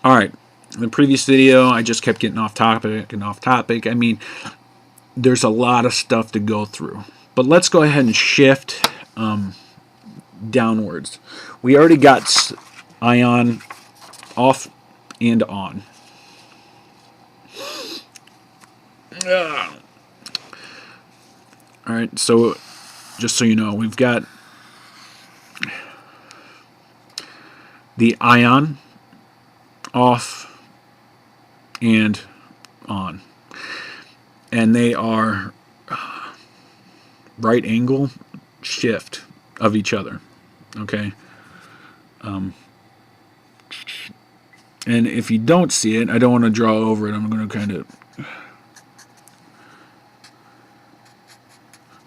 Alright, in the previous video, I just kept getting off topic and off topic. I mean, there's a lot of stuff to go through. But let's go ahead and shift downwards. We already got ion off and on. Alright, so just so you know, we've got the ion off and on. And they are right angle shift of each other. Okay? And if you don't see it, I don't want to draw over it. I'm going to kind of...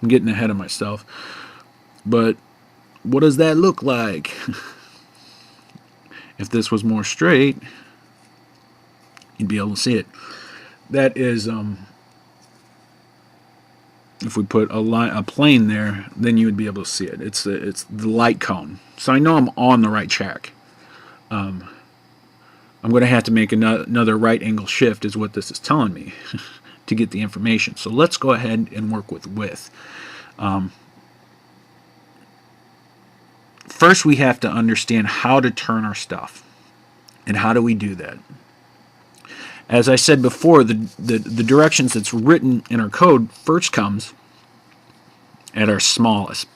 I'm getting ahead of myself. But what does that look like? If this was more straight, you'd be able to see it. That is, if we put a plane there, then you would be able to see it. It's the light cone. So I know I'm on the right track. I'm going to have to make another right angle shift is what this is telling me to get the information. So let's go ahead and work with width. First, we have to understand how to turn our stuff. And how do we do that? As I said before, the directions that's written in our code first comes at our smallest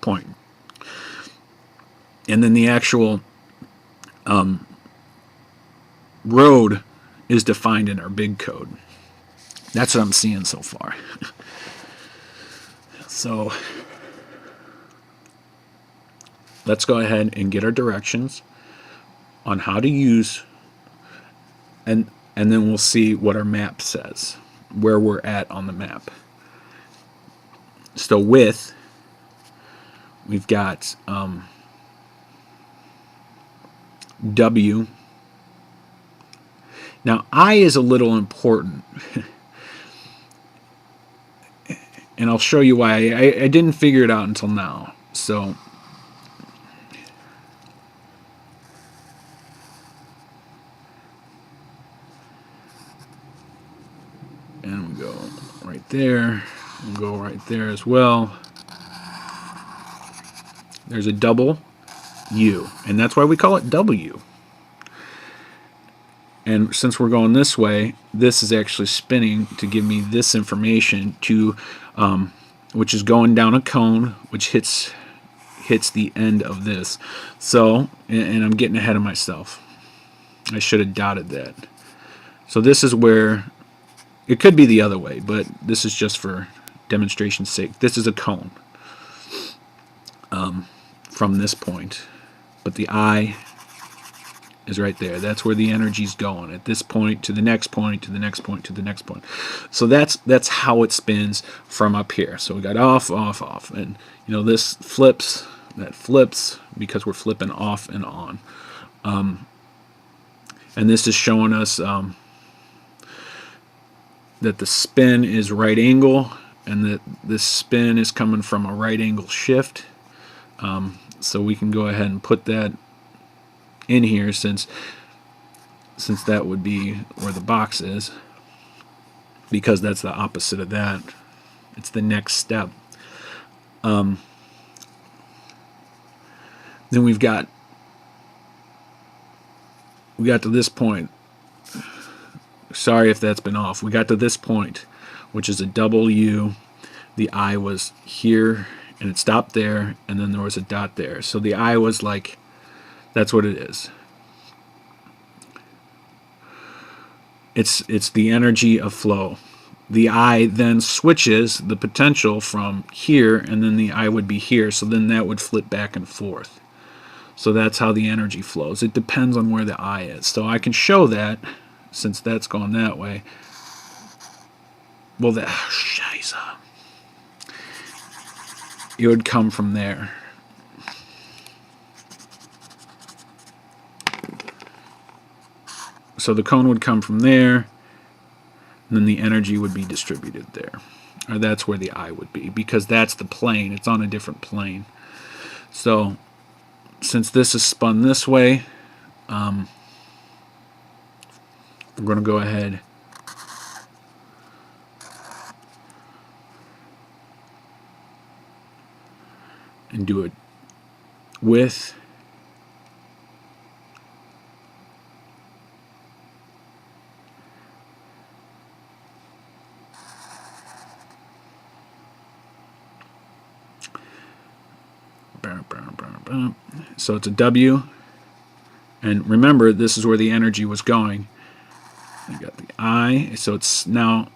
point. And then the actual road is defined in our big code. That's what I'm seeing so far. So let's go ahead and get our directions on how to use, and then we'll see what our map says, where we're at on the map. So width, we've got W. Now I is a little important. And I'll show you why. I didn't figure it out until now. So and we go right there. We'll go right there as well. There's a double U, and that's why we call it W. And since we're going this way, this is actually spinning to give me this information to, which is going down a cone, which hits the end of this. So, and I'm getting ahead of myself. I should have dotted that. So this is where, it could be the other way, but this is just for demonstration's sake. This is a cone from this point, but the I is right there. That's where the energy's going at this point to the next point to the next point to the next point. So that's how it spins from up here. So we got off, off, off, and you know this flips, that flips because we're flipping off and on. And this is showing us that the spin is right angle, and that this spin is coming from a right angle shift. So we can go ahead and put that in here since that would be where the box is, because that's the opposite of that. It's the next step. Then we got to this point. Sorry if that's been off. We got to this point, which is a double U. The I was here and it stopped there, and then there was a dot there. So the I was like, that's what it is. It's the energy of flow. The I then switches the potential from here, and then the I would be here, so then that would flip back and forth. So that's how the energy flows. It depends on where the I is. So I can show that, since that's going that way. Well, it would come from there. So the cone would come from there, and then the energy would be distributed there. Or that's where the I would be, because that's the plane. It's on a different plane. So since this is spun this way, we're going to go ahead and do it with so it's a W, and remember this is where the energy was going. I got the I, so it's now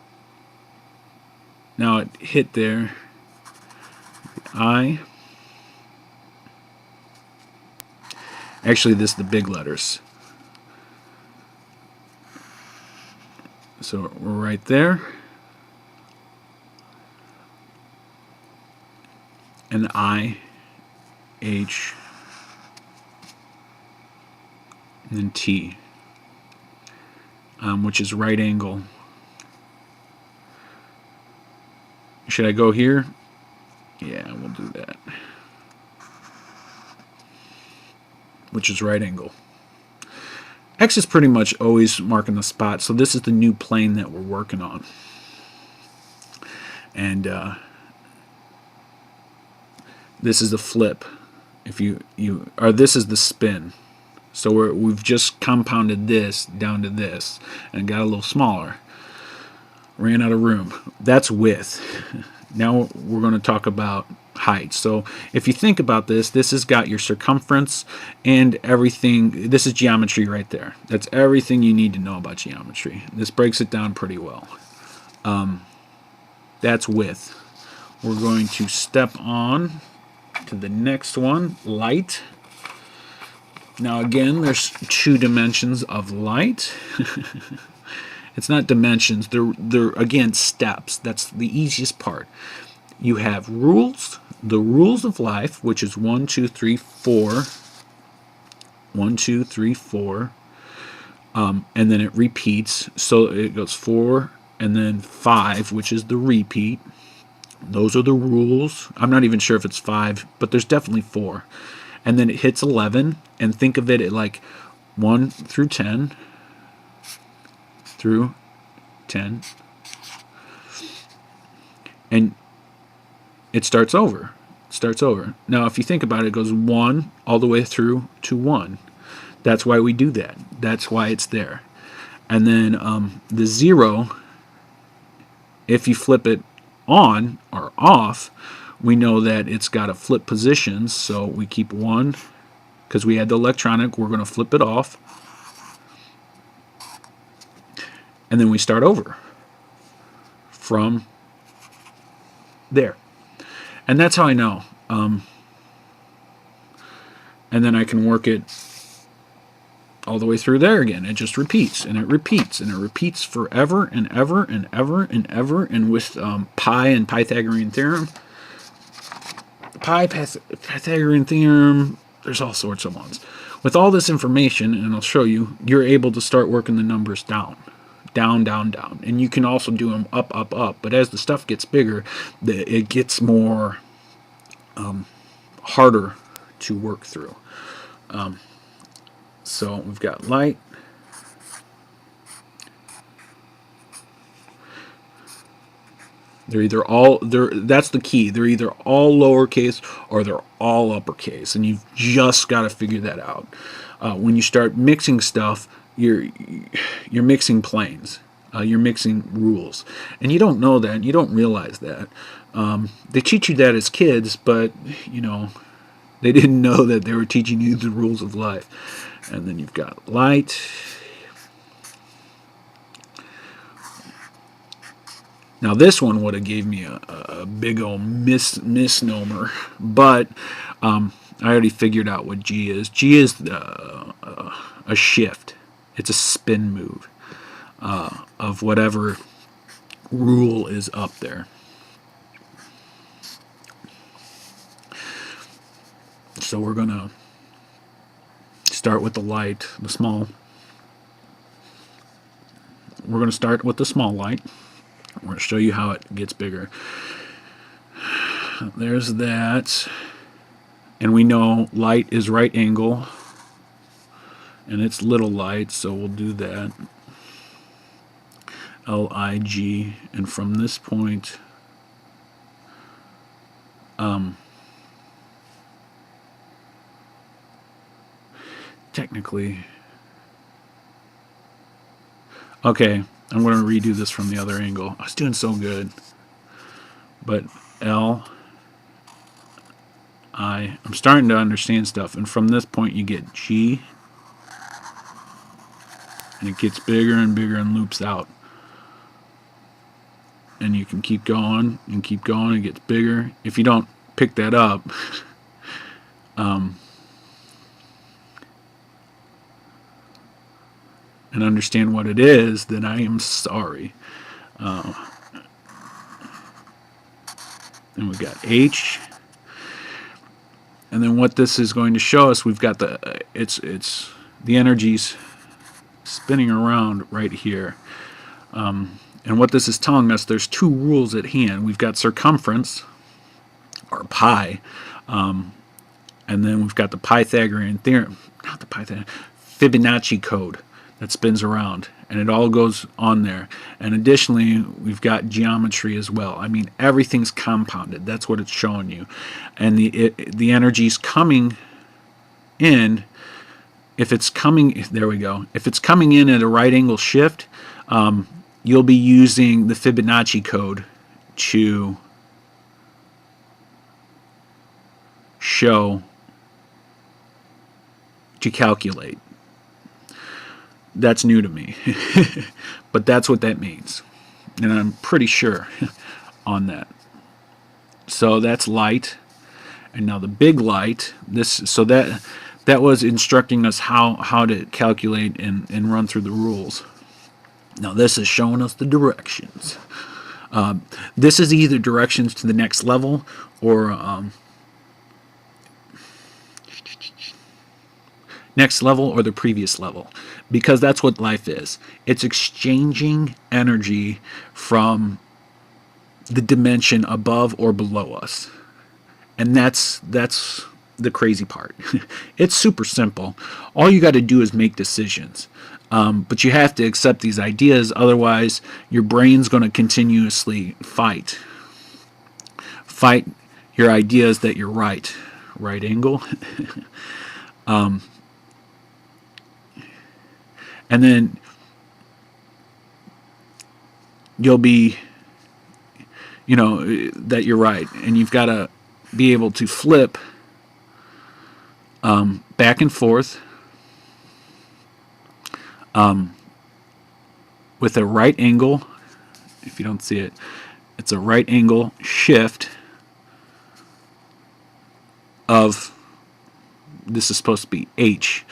it hit there. I. Actually, this is the big letters. So we're right there. And the I, H, and then T, which is right angle. Should I go here? Yeah, we'll do that. Which is right angle. X is pretty much always marking the spot, so this is the new plane that we're working on. And this is the flip. If or this is the spin. So we've just compounded this down to this and got a little smaller. Ran out of room. That's width. Now we're going to talk about height. So if you think about this, this has got your circumference and everything. This is geometry right there. That's everything you need to know about geometry. This breaks it down pretty well. That's width. We're going to step on to the next one, light. Now again, there's 2 dimensions of light. It's not dimensions, they're again steps. That's the easiest part. You have rules, the rules of life, which is 1, 2, 3, 4. 1, 2, 3, 4. And then it repeats. So it goes 4 and then 5, which is the repeat. Those are the rules. I'm not even sure if it's 5, but there's definitely 4. And then it hits 11, and think of it at like 1 through 10. Through 10. And it starts over. Now, if you think about it, it goes 1 all the way through to 1. That's why we do that. That's why it's there. And then the 0, if you flip it on or off, we know that it's got to flip positions. So we keep 1 because we had the electronic. We're going to flip it off. And then we start over from there. And that's how I know. And then I can work it all the way through there again. It just repeats, and it repeats, and it repeats forever and ever and ever and ever. And with pi and Pythagorean theorem, Pythagorean theorem, there's all sorts of ones. With all this information, and I'll show you, you're able to start working the numbers down. Down, down, down. And you can also do them up, up, up. But as the stuff gets bigger, it gets more harder to work through. So we've got light. They're either all, that's the key. They're either all lowercase or they're all uppercase. And you've just got to figure that out. When you start mixing stuff, you're mixing planes. You're mixing rules. And you don't know that. You don't realize that. They teach you that as kids, but, you know, they didn't know that they were teaching you the rules of life. And then you've got light. Now this one would have gave me a big old misnomer, but I already figured out what G is. G is a shift. It's a spin move of whatever rule is up there. So we're going to start with the light, the small. We're going to start with the small light. We're going to show you how it gets bigger. There's that. And we know light is right angle. And it's little light, so we'll do that. LIG, and from this point, technically, okay, I'm going to redo this from the other angle. I was doing so good. But I'm starting to understand stuff. And from this point, you get G, and it gets bigger and bigger and loops out. And you can keep going and keep going. It gets bigger. If you don't pick that up, and understand what it is, then I am sorry. And we've got H. And then what this is going to show us, we've got it's the energies spinning around right here. And what this is telling us, there's two rules at hand. We've got circumference, or pi, and then we've got the Pythagorean theorem, not the Pythagorean, Fibonacci code that spins around, and it all goes on there. And additionally, we've got geometry as well. I mean, everything's compounded. That's what it's showing you. And the energy's coming in. If it's coming, there we go. If it's coming in at a right angle shift, you'll be using the Fibonacci code to calculate. That's new to me, but that's what that means, and I'm pretty sure on that. So that's light, and now the big light. That was instructing us how to calculate and run through the rules. Now this is showing us the directions. This is either directions to the next level or next level or the previous level, because that's what life is. It's exchanging energy from the dimension above or below us, and that's the crazy part. It's super simple. All you got to do is make decisions, but you have to accept these ideas, otherwise your brain's going to continuously fight your ideas that you're right angle. And then you'll be, that you're right. And you've got to be able to flip back and forth with a right angle. If you don't see it, it's a right angle shift of, this is supposed to be H.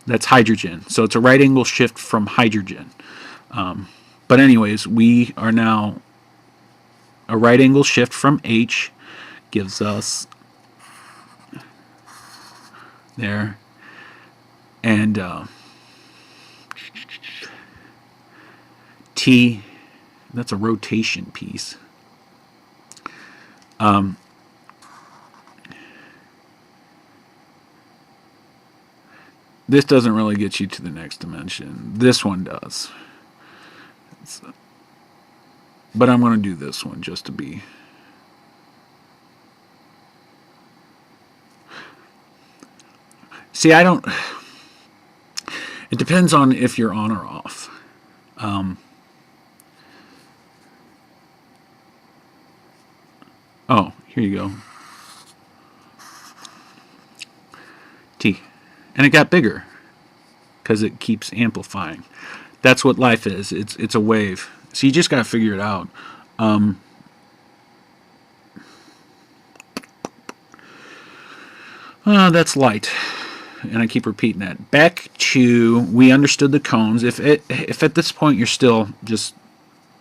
That's hydrogen. So it's a right angle shift from hydrogen. But anyways, we are now, a right angle shift from H gives us there. And T, that's a rotation piece. This doesn't really get you to the next dimension. This one does. But I'm going to do this one just to be. See, I don't. It depends on if you're on or off. Oh, here you go. T. And it got bigger because it keeps amplifying. That's what life is. It's a wave. So you just got to figure it out. That's light. And I keep repeating that. Back to, we understood the cones. If at this point you're still just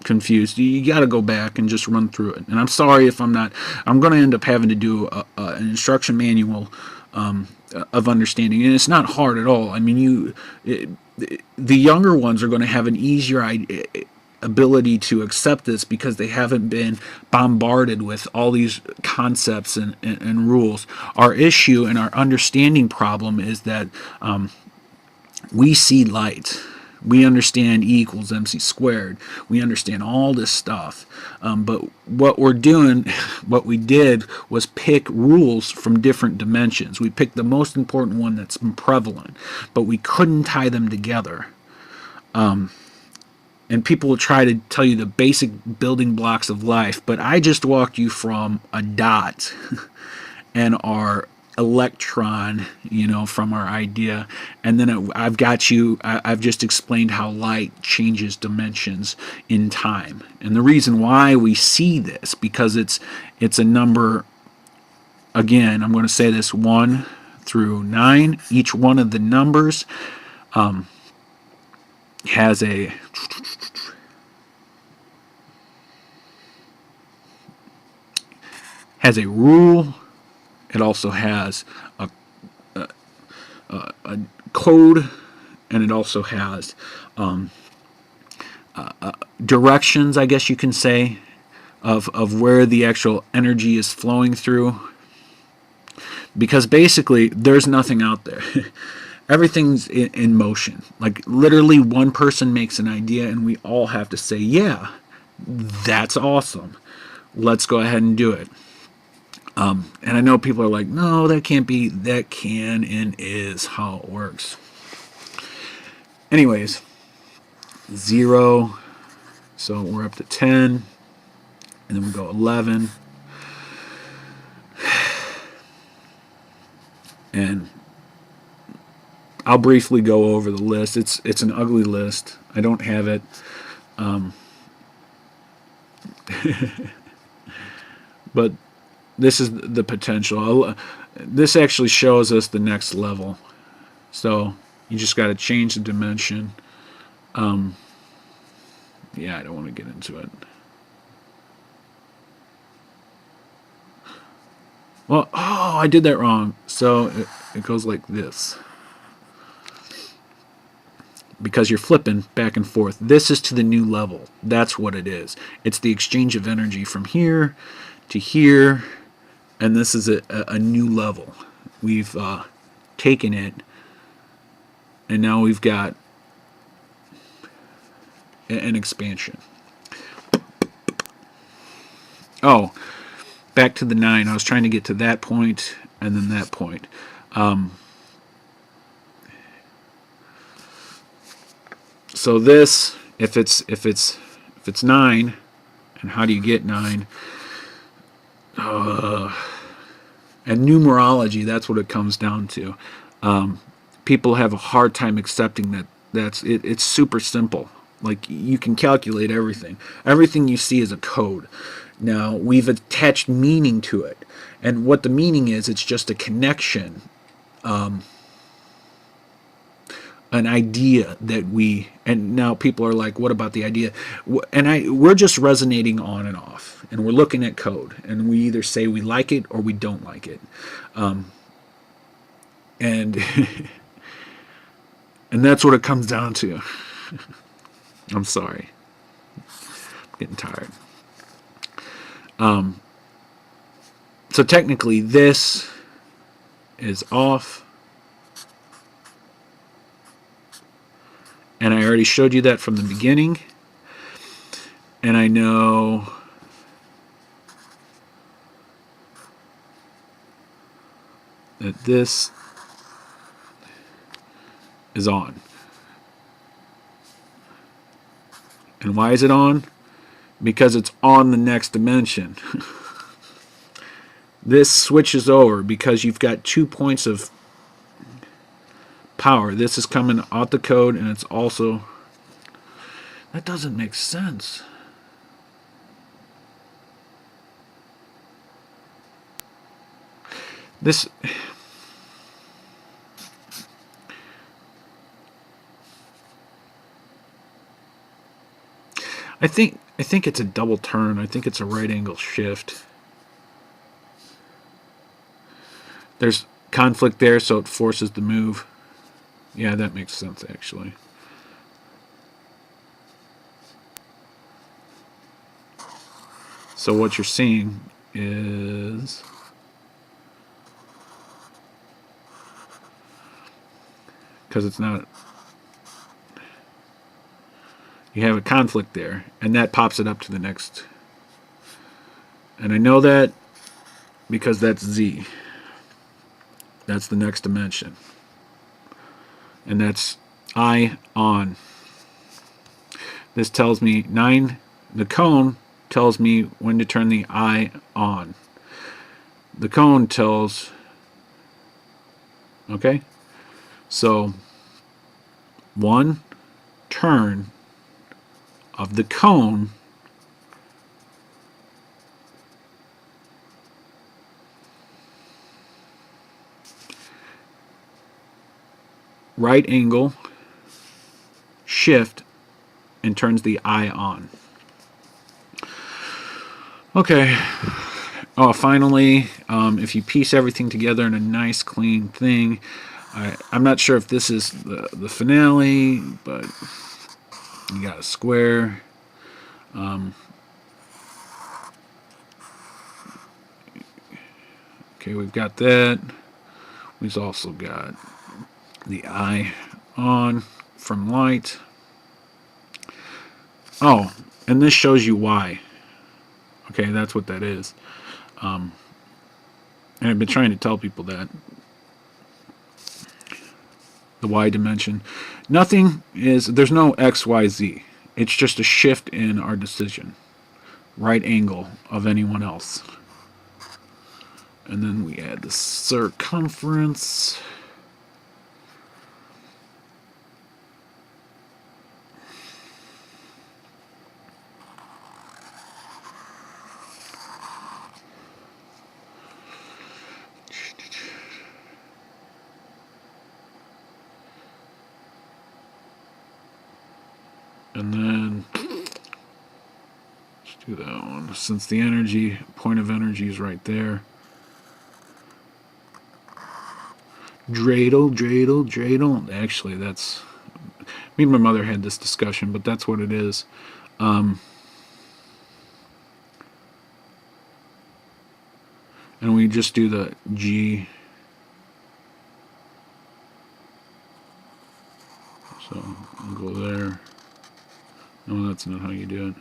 confused, you got to go back and just run through it. And I'm sorry if I'm not. I'm going to end up having to do an instruction manual of understanding, and it's not hard at all. I mean, the younger ones are going to have an easier ability to accept this because they haven't been bombarded with all these concepts and rules. Our issue and our understanding problem is that we see light. We understand E equals MC squared. We understand all this stuff. But what we're doing, what we did was pick rules from different dimensions. We picked the most important one that's prevalent, but we couldn't tie them together. And people will try to tell you the basic building blocks of life, but I just walked you from a dot and our electron, from our idea, and then I've got you. I've just explained how light changes dimensions in time, and the reason why we see this because it's a number. Again, I'm going to say this 1 through 9. Each one of the numbers has a rule. It also has a code, and it also has directions, I guess you can say, of where the actual energy is flowing through. Because basically, there's nothing out there. Everything's in motion. Like, literally, one person makes an idea, and we all have to say, yeah, that's awesome. Let's go ahead and do it. And I know people are like, no, that can't be. That can and is how it works. Anyways, 0. So we're up to 10. And then we go 11. And I'll briefly go over the list. It's an ugly list. I don't have it. But this is the potential. This actually shows us the next level. So you just got to change the dimension. Yeah, I don't want to get into it. Well, oh, I did that wrong. So it goes like this. Because you're flipping back and forth. This is to the new level. That's what it is. It's the exchange of energy from here to here. And this is a new level. We've taken it, and now we've got an expansion. Oh, back to the 9. I was trying to get to that point and then that point. So this, if it's 9, and how do you get 9? And numerology, that's what it comes down to. People have a hard time accepting that it's super simple. Like, you can calculate everything. Everything you see is a code. Now, we've attached meaning to it. And what the meaning is, it's just a connection, an idea that and now people are like, what about the idea? And we're just resonating on and off. And we're looking at code. And we either say we like it or we don't like it. And and that's what it comes down to. I'm sorry. I'm getting tired. So technically, this is off. And I already showed you that from the beginning. And I know that this is on. And why is it on? Because it's on the next dimension. This switches over because you've got 2 points of power. This is coming out the code, and it's also... That doesn't make sense. This... I think it's a double turn. I think it's a right angle shift. There's conflict there, so it forces the move. Yeah, that makes sense, actually. So what you're seeing is... Because it's not... You have a conflict there, and that pops it up to the next. And I know that because that's Z. That's the next dimension. And that's I on. This tells me 9, the cone tells me when to turn the I on. The cone tells, okay? So, 1 turn of the cone right angle shift and turns the I on. Okay. Oh, finally, if you piece everything together in a nice clean thing, I'm not sure if this is the finale, but you got a square. Okay, we've got that. We've also got the eye on from light. Oh, and this shows you why. Okay, that's what that is. And I've been trying to tell people that. The Y dimension. Nothing is, there's no X, Y, Z. It's just a shift in our decision. Right angle of anyone else. And then we add the circumference. And then let's do that one. Since the energy, point of energy is right there. Dreidel. Actually, that's, me and my mother had this discussion, but that's what it is. And we just do the G. So I'll go there. No, that's not how you do it.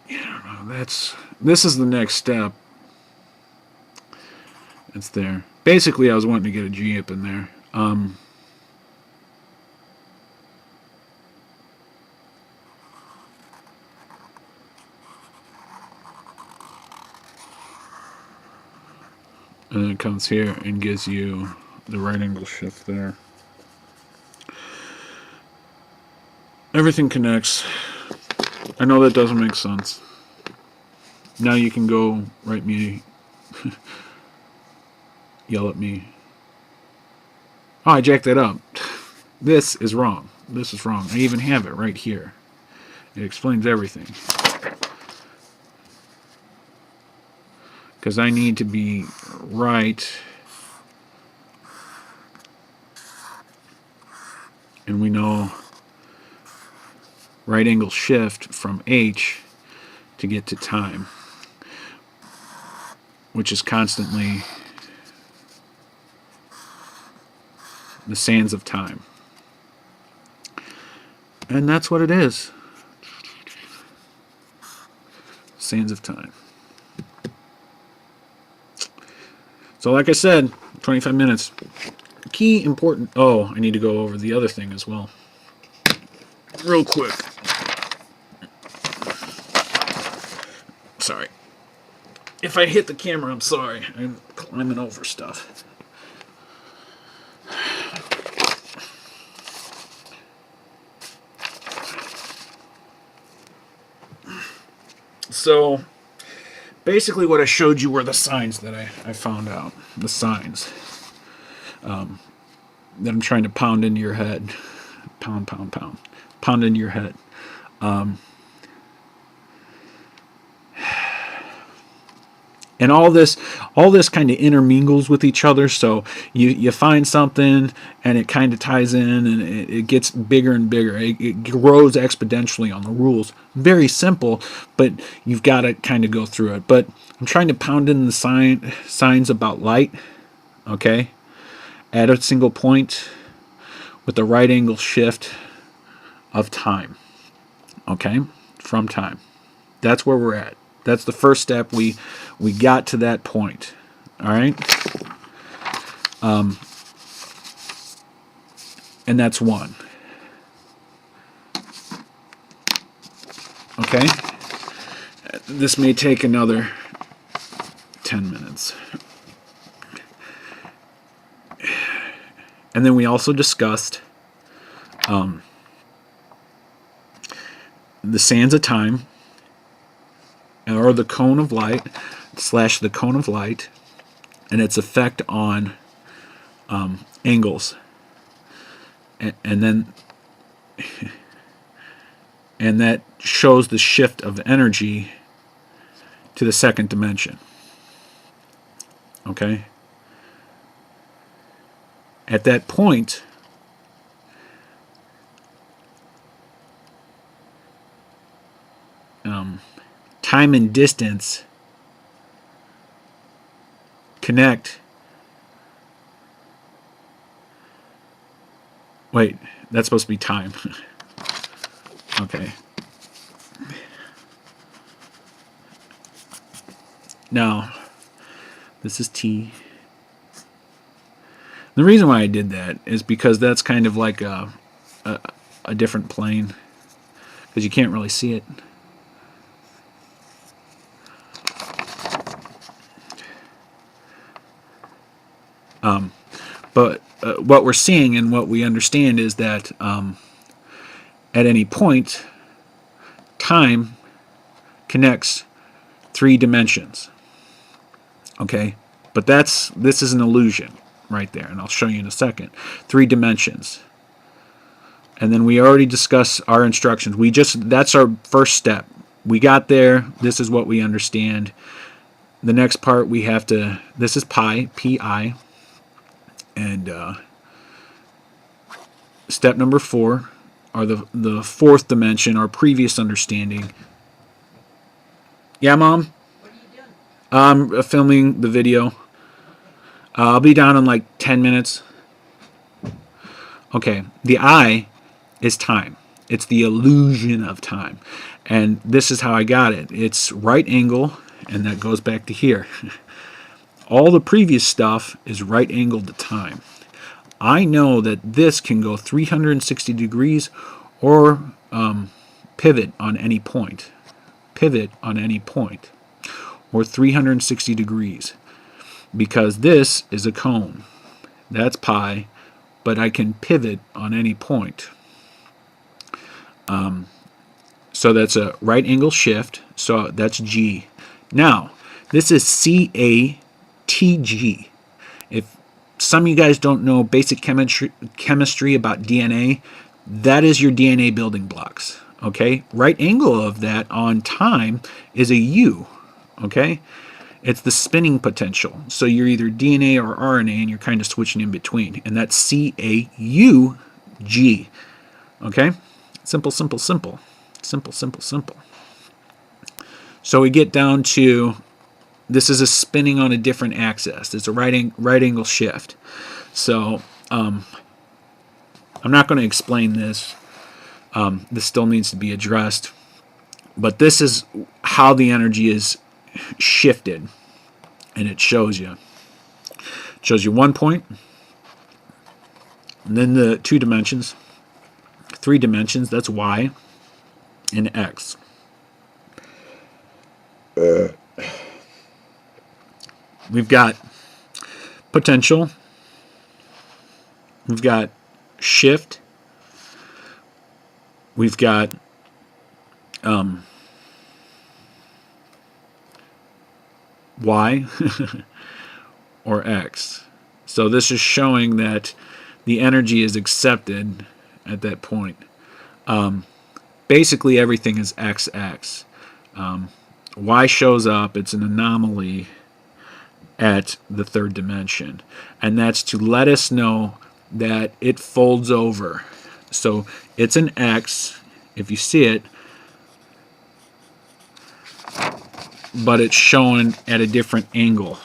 Yeah, I don't know. This is the next step. It's there. Basically, I was wanting to get a G up in there. And then it comes here and gives you the right angle shift there. Everything connects. I know that doesn't make sense. Now you can go write me, yell at me. Oh, I jacked that up. This is wrong. This is wrong. I even have it right here. It explains everything. Because I need to be right. And we know right angle shift from H to get to time, which is constantly the sands of time. And that's what it is. Sands of time. So like I said, 25 minutes. Key important. Oh, I need to go over the other thing as well. Real quick. Sorry. If I hit the camera, I'm sorry. I'm climbing over stuff. So, basically what I showed you were the signs that I found out. The signs. That I'm trying to pound into your head. Pound. Pound into your head. And all this kind of intermingles with each other. So you find something and it kind of ties in and it gets bigger and bigger. It grows exponentially on the rules. Very simple, but you've got to kind of go through it. But I'm trying to pound in the signs about light. Okay? At a single point with a right angle shift of time. Okay? From time. That's where we're at. That's the first step. We got to that point. All right? And that's one. Okay? This may take another 10 minutes. And then we also discussed the sands of time, or the cone of light, / the cone of light, and its effect on angles. And then and that shows the shift of energy to the second dimension. Okay? At that point, time and distance connect. Wait, that's supposed to be time. Okay. Now, this is T. The reason why I did that is because that's kind of like a different plane, because you can't really see it. But what we're seeing and what we understand is that at any point, time connects 3 dimensions. Okay? But this is an illusion right there, and I'll show you in a second. 3 dimensions. And then we already discussed our instructions. That's our first step. We got there. This is what we understand. The next part we have to, this is pi, Pi. And step number 4, or the 4th dimension, our previous understanding. Yeah, Mom? What are you doing? Filming the video. I'll be down in like 10 minutes. Okay, the I is time. It's the illusion of time. And this is how I got it. It's right angle, and that goes back to here. All the previous stuff is right angled to time. I know that this can go 360 degrees or pivot on any point. Pivot on any point. Or 360 degrees. Because this is a cone. That's pi, but I can pivot on any point. So that's a right angle shift, so that's G. Now, this is CATG. If some of you guys don't know basic chemistry about DNA, that is your DNA building blocks. Okay? Right angle of that on time is a U. Okay? It's the spinning potential. So you're either DNA or RNA, and you're kind of switching in between. And that's CAUG. Okay? Simple, simple, simple. Simple, simple, simple. So we get down to, this is a spinning on a different axis. It's a right angle shift. So I'm not going to explain this. This still needs to be addressed. But this is how the energy is shifted. And it shows you. It shows you 1 point. And then the 2 dimensions. 3 dimensions, that's Y and X. We've got potential. We've got shift. We've got Y or X. So this is showing that the energy is accepted at that point. Basically everything is XX. Y shows up, it's an anomaly at the 3rd dimension. And that's to let us know that it folds over. So it's an X, if you see it, but it's shown at a different angle.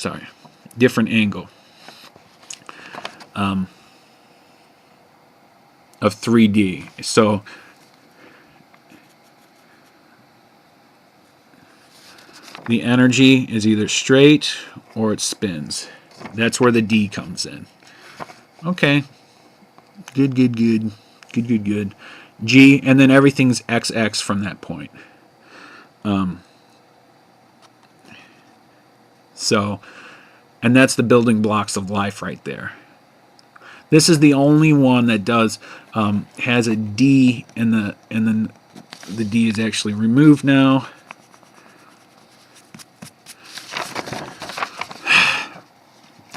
sorry, different angle of 3D. So the energy is either straight or it spins. That's where the D comes in. Okay. Good. G, and then everything's XX from that point. So, and that's the building blocks of life right there. This is the only one that does has a D and then the D is actually removed now.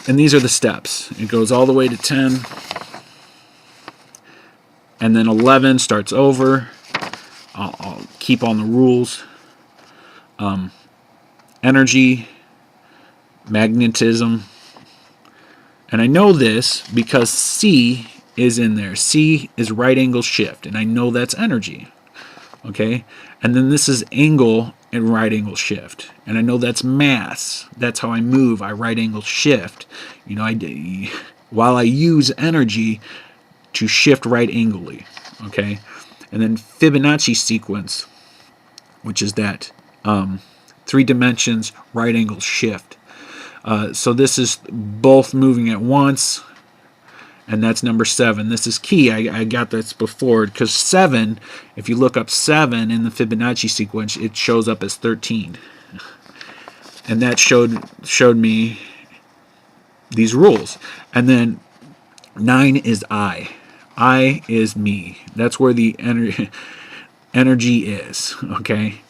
And these are the steps. It goes all the way to 10. And then 11 starts over. I'll keep on the rules. Energy, magnetism. And I know this because C is in there. C is right angle shift. And I know that's energy. Okay? And then this is angle and right angle shift. And I know that's mass. That's how I move. I right angle shift. You know, while I use energy to shift right angle-y. Okay? And then Fibonacci sequence, which is that 3 dimensions right angle shift. So this is both moving at once, and that's number 7. This is key. I got this before, because 7, if you look up 7 in the Fibonacci sequence, it shows up as 13. And that showed me these rules. And then 9 is I. I is me. That's where the energy is, okay?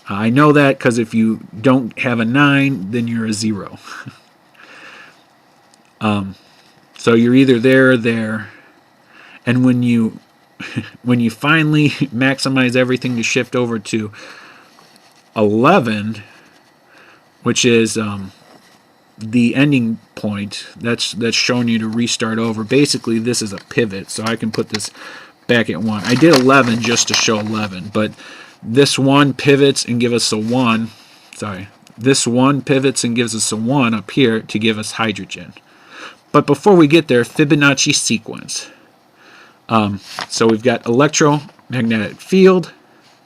I know that because if you don't have a 9, then you're a 0. So you're either there or there. And when you finally maximize everything to shift over to 11, which is the ending point, that's showing you to restart over. Basically, this is a pivot, so I can put this back at 1. I did 11 just to show 11, but this 1 pivots and give us a 1. Sorry. This 1 pivots and gives us a 1 up here to give us hydrogen. But before we get there, Fibonacci sequence. So we've got electromagnetic field,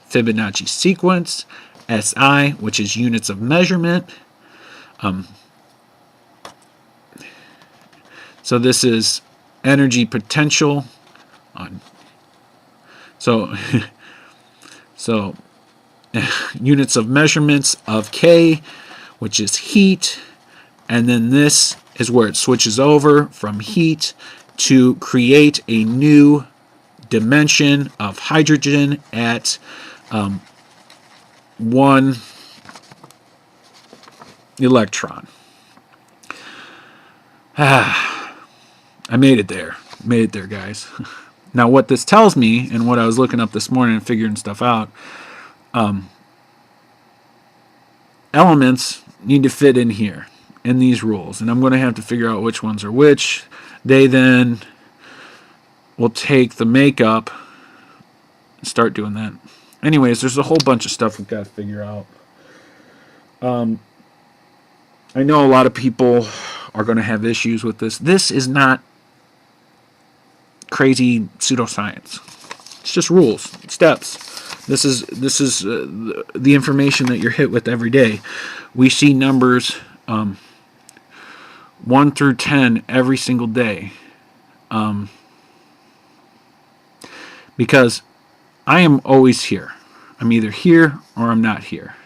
Fibonacci sequence, SI, which is units of measurement. So this is energy potential. So units of measurements of K, which is heat, and then this is where it switches over from heat to create a new dimension of hydrogen at 1 electron. I made it there. Made it there, guys. Now, what this tells me, and what I was looking up this morning and figuring stuff out, elements need to fit in here, in these rules. And I'm going to have to figure out which ones are which. They then will take the makeup and start doing that. Anyways, there's a whole bunch of stuff we've got to figure out. I know a lot of people are going to have issues with this. This is not crazy pseudoscience. It's just rules, steps. This is the information that you're hit with every day. We see numbers 1 through 10 every single day, because I am always here. I'm either here or I'm not here.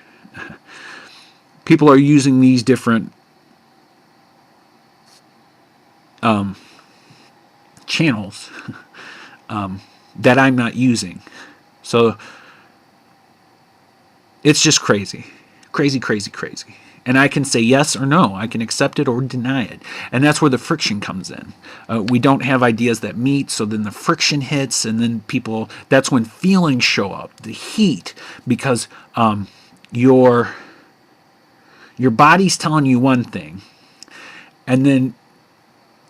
People are using these different channels that I'm not using. So it's just crazy. Crazy. And I can say yes or no. I can accept it or deny it. And that's where the friction comes in. We don't have ideas that meet, so then the friction hits, and then that's when feelings show up, the heat, because your body's telling you one thing, and then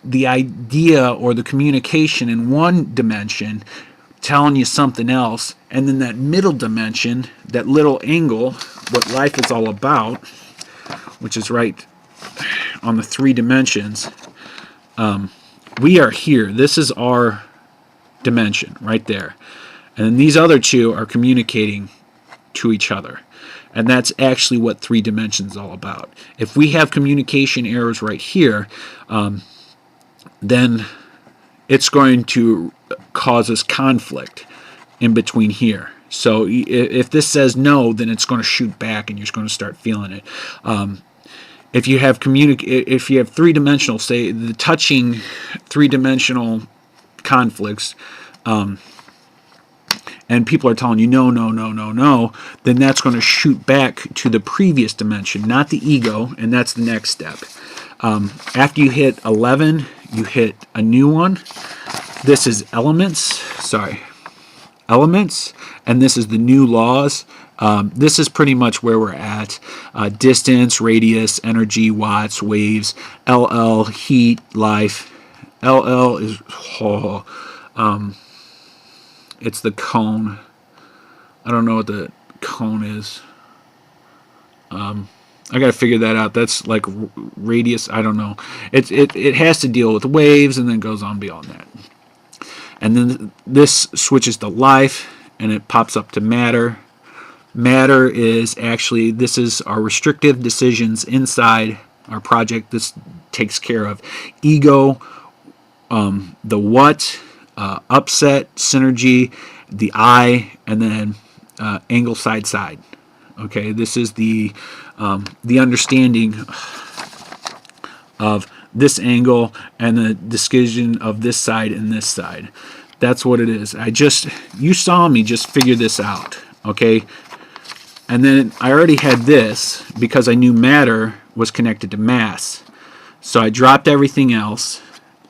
the idea or the communication in one dimension telling you something else, and then that middle dimension, that little angle, what life is all about, which is right on the 3 dimensions, we are here. This is our dimension right there. And then these other 2 are communicating to each other. And that's actually what 3 dimensions is all about. If we have communication errors right here, then it's going to cause us conflict in between here. So if this says no, then it's going to shoot back and you're going to start feeling it. If you have 3-dimensional, say the touching 3-dimensional conflicts, and people are telling you no, no, no, no, no, then that's going to shoot back to the previous dimension, not the ego, and that's the next step. After you hit 11, you hit a new one. This is elements, and this is the new laws. This is pretty much where we're at. Distance, radius, energy, watts, waves, LL, heat, life. LL is... it's the cone. I don't know what the cone is. I gotta figure that out. That's like radius. I don't know. It has to deal with waves and then goes on beyond that. And then this switches to life and it pops up to matter. Matter is actually, this is our restrictive decisions inside our project. This takes care of ego, the what, upset, synergy, the I, and then angle, side. Okay, this is the understanding of this angle and the decision of this side and this side. That's what it is. You saw me just figure this out. Okay, and then I already had this because I knew matter was connected to mass. So I dropped everything else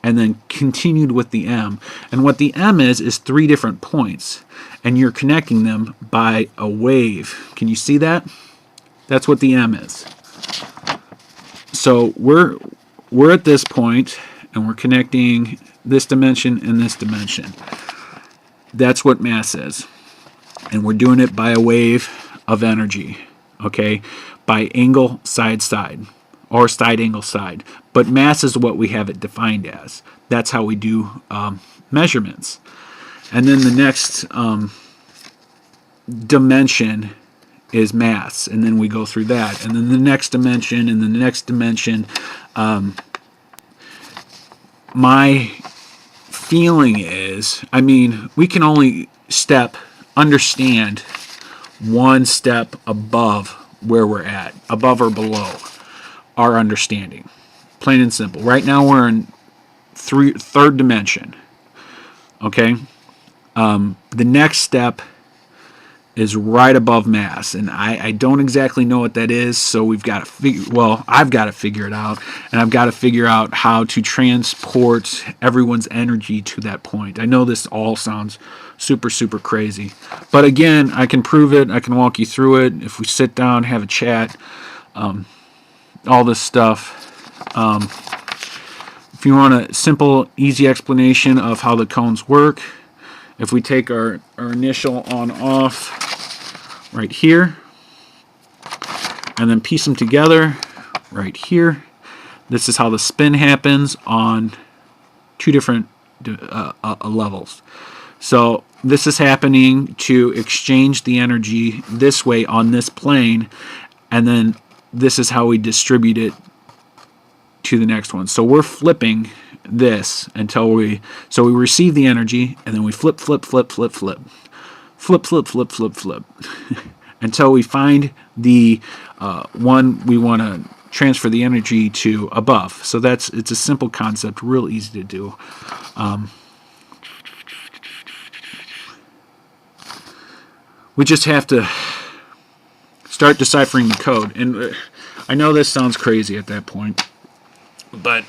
and then continued with the M. And what the M is 3 different points. And you're connecting them by a wave. Can you see that? That's what the M is. So we're at this point and we're connecting this dimension and this dimension. That's what mass is. And we're doing it by a wave of energy. Okay? By angle, side, or side, angle, side. But mass is what we have it defined as. That's how we do measurements. And then the next dimension is mass, and then we go through that. And then the next dimension, and then the next dimension. My feeling is, we can only understand one step above where we're at, above or below our understanding. Plain and simple. Right now we're in third dimension. Okay? The next step is right above mass, and I don't exactly know what that is, so we've got to I've got to figure it out, and I've got to figure out how to transport everyone's energy to that point. I know this all sounds super, super crazy, but again, I can prove it, I can walk you through it, if we sit down, have a chat, all this stuff. If you want a simple, easy explanation of how the cones work, if we take our initial on-off right here, and then piece them together right here, this is how the spin happens on 2 different levels. So this is happening to exchange the energy this way on this plane, and then this is how we distribute it to the next one. So we're flipping this until we receive the energy, and then we flip until we find the one we want to transfer the energy to above. So it's a simple concept, real easy to do. We just have to start deciphering the code, and I know this sounds crazy at that point, but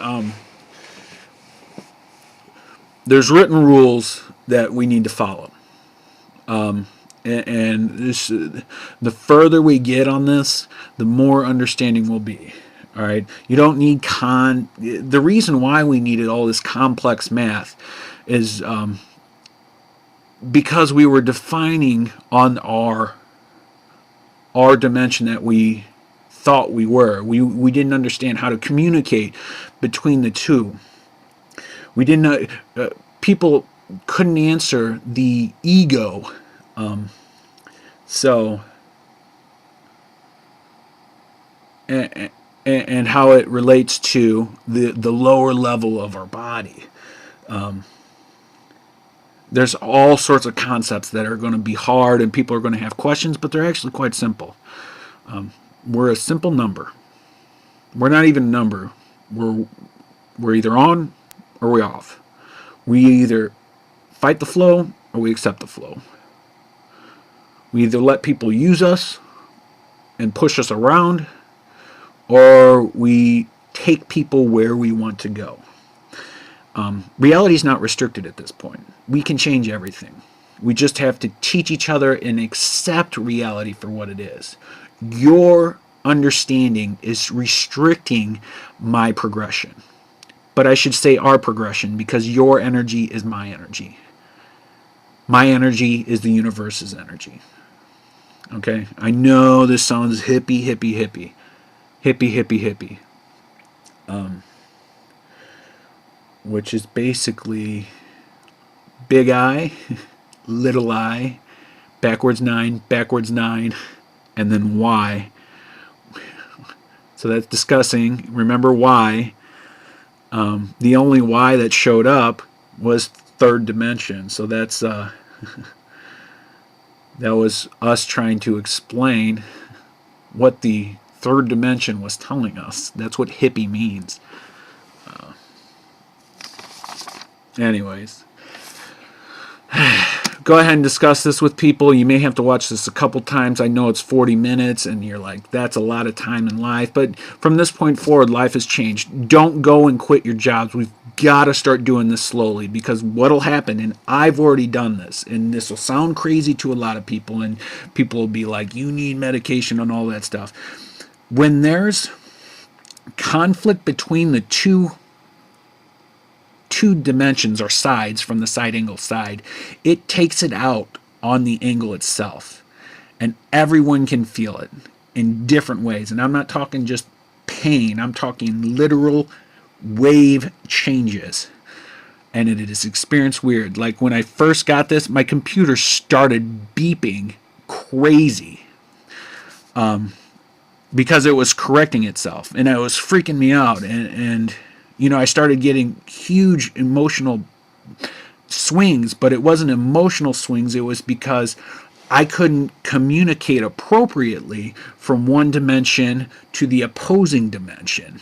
there's written rules that we need to follow, and this, the further we get on this, the more understanding will be. All right, you don't need the reason why we needed all this complex math is because we were defining on our dimension that we thought we were. We didn't understand how to communicate between the two. We didn't. People couldn't answer the ego. So. And how it relates to the lower level of our body. There's all sorts of concepts that are going to be hard and people are going to have questions, but they're actually quite simple. We're a simple number. We're not even a number. We're either on or we're off. We either fight the flow or we accept the flow. We either let people use us and push us around, or we take people where we want to go. Reality is not restricted at this point. We can change everything. We just have to teach each other and accept reality for what it is. Your understanding is restricting my progression. But I should say our progression, because your energy is my energy. My energy is the universe's energy. Okay? I know this sounds hippie, hippie, hippie. Hippie, hippie, hippie. Which is basically big I, little I, backwards 9, and then Y. So that's discussing. Remember Y. The only Y that showed up was third dimension. So that's that was us trying to explain what the third dimension was telling us. That's what hippie means. Anyways, go ahead and discuss this with people. You may have to watch this a couple times. I know it's 40 minutes and you're like, that's a lot of time in life. But from this point forward, life has changed. Don't go and quit your jobs. We've got to start doing this slowly, because what'll happen, and I've already done this, and this will sound crazy to a lot of people, and people will be like, you need medication and all that stuff. When there's conflict between the two dimensions or sides from the side angle side, it takes it out on the angle itself. And everyone can feel it in different ways. And I'm not talking just pain, I'm talking literal wave changes. And it is experienced weird. Like when I first got this, my computer started beeping crazy. Because it was correcting itself. And it was freaking me out. And you know, I started getting huge emotional swings, but it wasn't emotional swings. It was because I couldn't communicate appropriately from one dimension to the opposing dimension.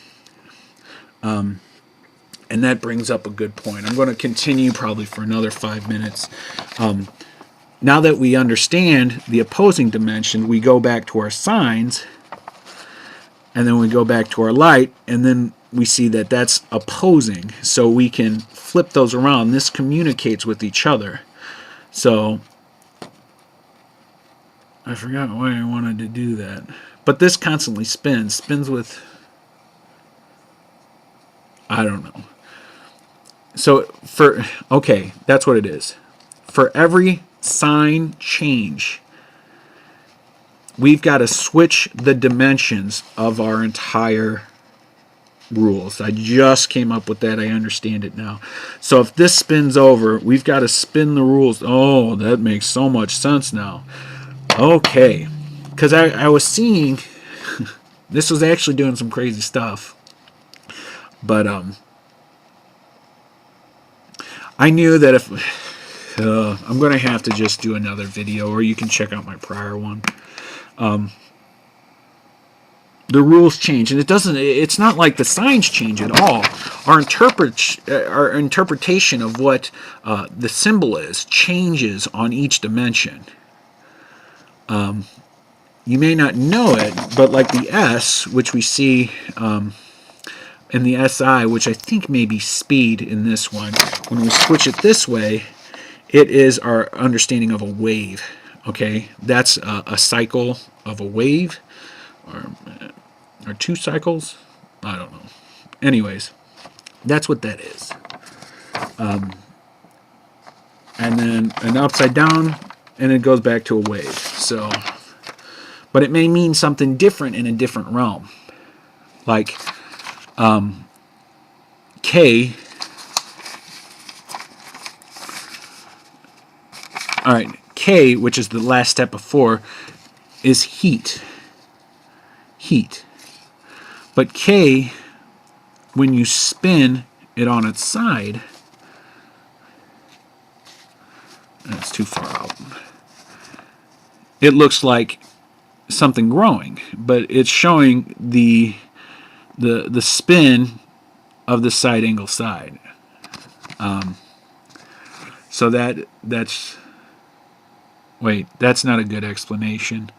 And that brings up a good point. I'm going to continue probably for another 5 minutes. Now that we understand the opposing dimension, we go back to our signs, and then we go back to our light, and then we see that that's opposing, so we can flip those around. This communicates with each other. So I forgot why I wanted to do that, but this constantly spins with, I don't know. So okay, that's what it is. For every sign change, we've got to switch the dimensions of our entire rules. I just came up with that. I understand it now. So if this spins over, we've got to spin the rules. Oh, that makes so much sense now. Okay. Because I was seeing this was actually doing some crazy stuff. But I knew that if I'm going to have to just do another video, or you can check out my prior one. The rules change, and it's not like the signs change at all. Our interpretation of what the symbol is changes on each dimension. You may not know it, but like the S, which we see in the SI, which I think may be speed in this one, when we switch it this way, it is our understanding of a wave. Okay, that's a cycle of a wave, or 2 cycles. I don't know. Anyways, that's what that is. And then an upside down, and it goes back to a wave. So, but it may mean something different in a different realm. Like K. All right, K, which is the last step before, is heat. Heat. But K, when you spin it on its side, that's too far out. It looks like something growing, but it's showing the spin of the side angle side. So that's wait, that's not a good explanation.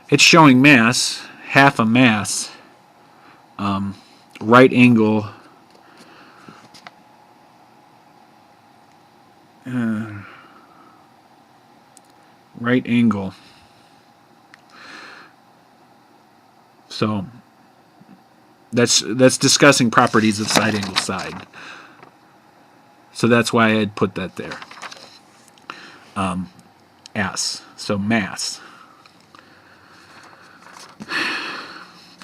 It's showing mass, half a mass, right angle. Right angle. So that's discussing properties of side angle side. So that's why I'd put that there. S. So mass.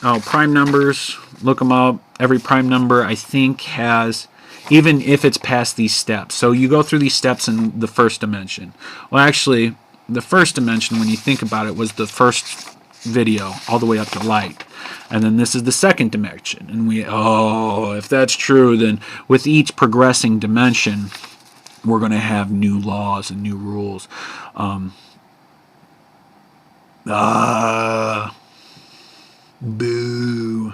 Oh, prime numbers. Look them up. Every prime number, I think, has, even if it's past these steps. So you go through these steps in the first dimension. Well, actually, the first dimension, when you think about it, was the first video all the way up to light. And then this is the second dimension. And if that's true, then with each progressing dimension, we're going to have new laws and new rules. Boo.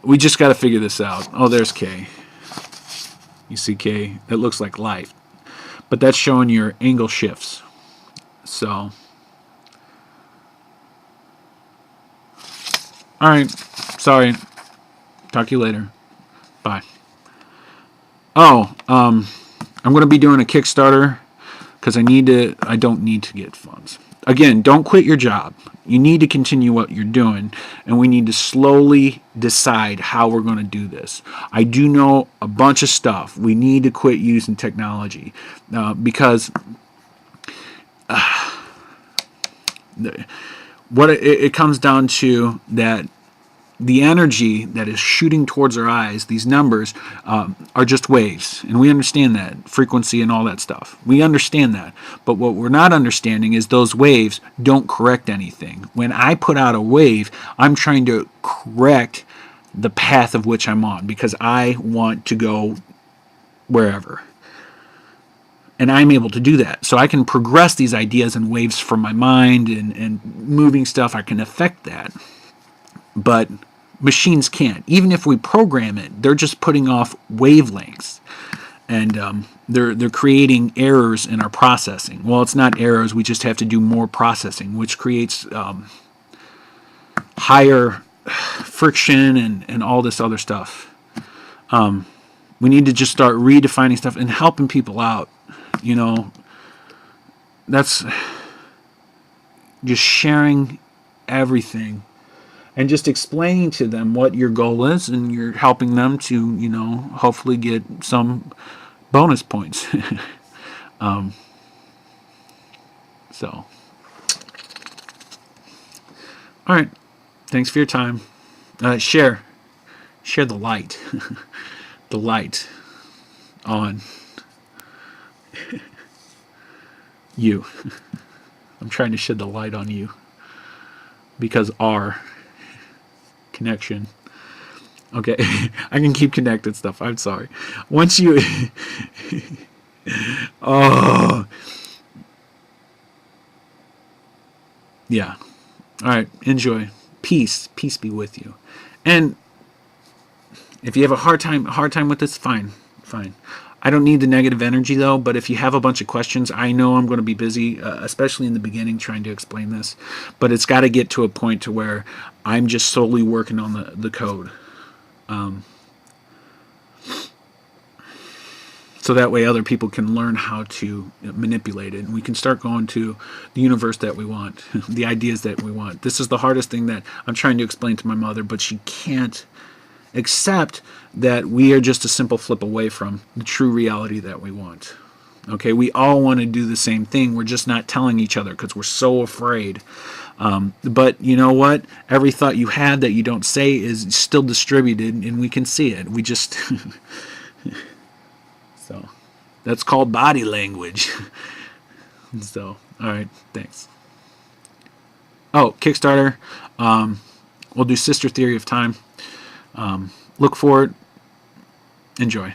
We just got to figure this out. Oh, there's K. You see K? It looks like light. But that's showing your angle shifts. So, alright. Sorry. Talk to you later. Bye. Oh, I'm going to be doing a Kickstarter because I don't need to get funds. Again, don't quit your job. You need to continue what you're doing, and we need to slowly decide how we're going to do this. I do know a bunch of stuff. We need to quit using technology because what it comes down to, that the energy that is shooting towards our eyes, these numbers, are just waves. And we understand that, frequency and all that stuff. We understand that. But what we're not understanding is those waves don't correct anything. When I put out a wave, I'm trying to correct the path of which I'm on because I want to go wherever. And I'm able to do that. So I can progress these ideas and waves from my mind and moving stuff. I can affect that. But machines can't. Even if we program it, they're just putting off wavelengths, and they're creating errors in our processing. Well, it's not errors. We just have to do more processing, which creates higher friction and all this other stuff. We need to just start redefining stuff and helping people out. You know, that's just sharing everything. And just explaining to them what your goal is, and you're helping them to, hopefully get some bonus points. So, all right. Thanks for your time. Share the light, the light on you. I'm trying to shed the light on you because our connection. Okay, I can keep connected stuff. I'm sorry. Once you, oh, yeah. All right. Enjoy. Peace be with you. And if you have a hard time with this, fine. I don't need the negative energy though. But if you have a bunch of questions, I know I'm going to be busy, especially in the beginning, trying to explain this. But it's got to get to a point to where I'm just solely working on the code, so that way other people can learn how to manipulate it, and we can start going to the universe that we want, the ideas that we want. This is the hardest thing that I'm trying to explain to my mother, but she can't accept that we are just a simple flip away from the true reality that we want. Okay, we all want to do the same thing. We're just not telling each other because we're so afraid. But you know what? Every thought you had that you don't say is still distributed, and we can see it. We just so that's called body language. So, all right, thanks. Oh, Kickstarter. We'll do Sister Theory of Time. Look for it. Enjoy.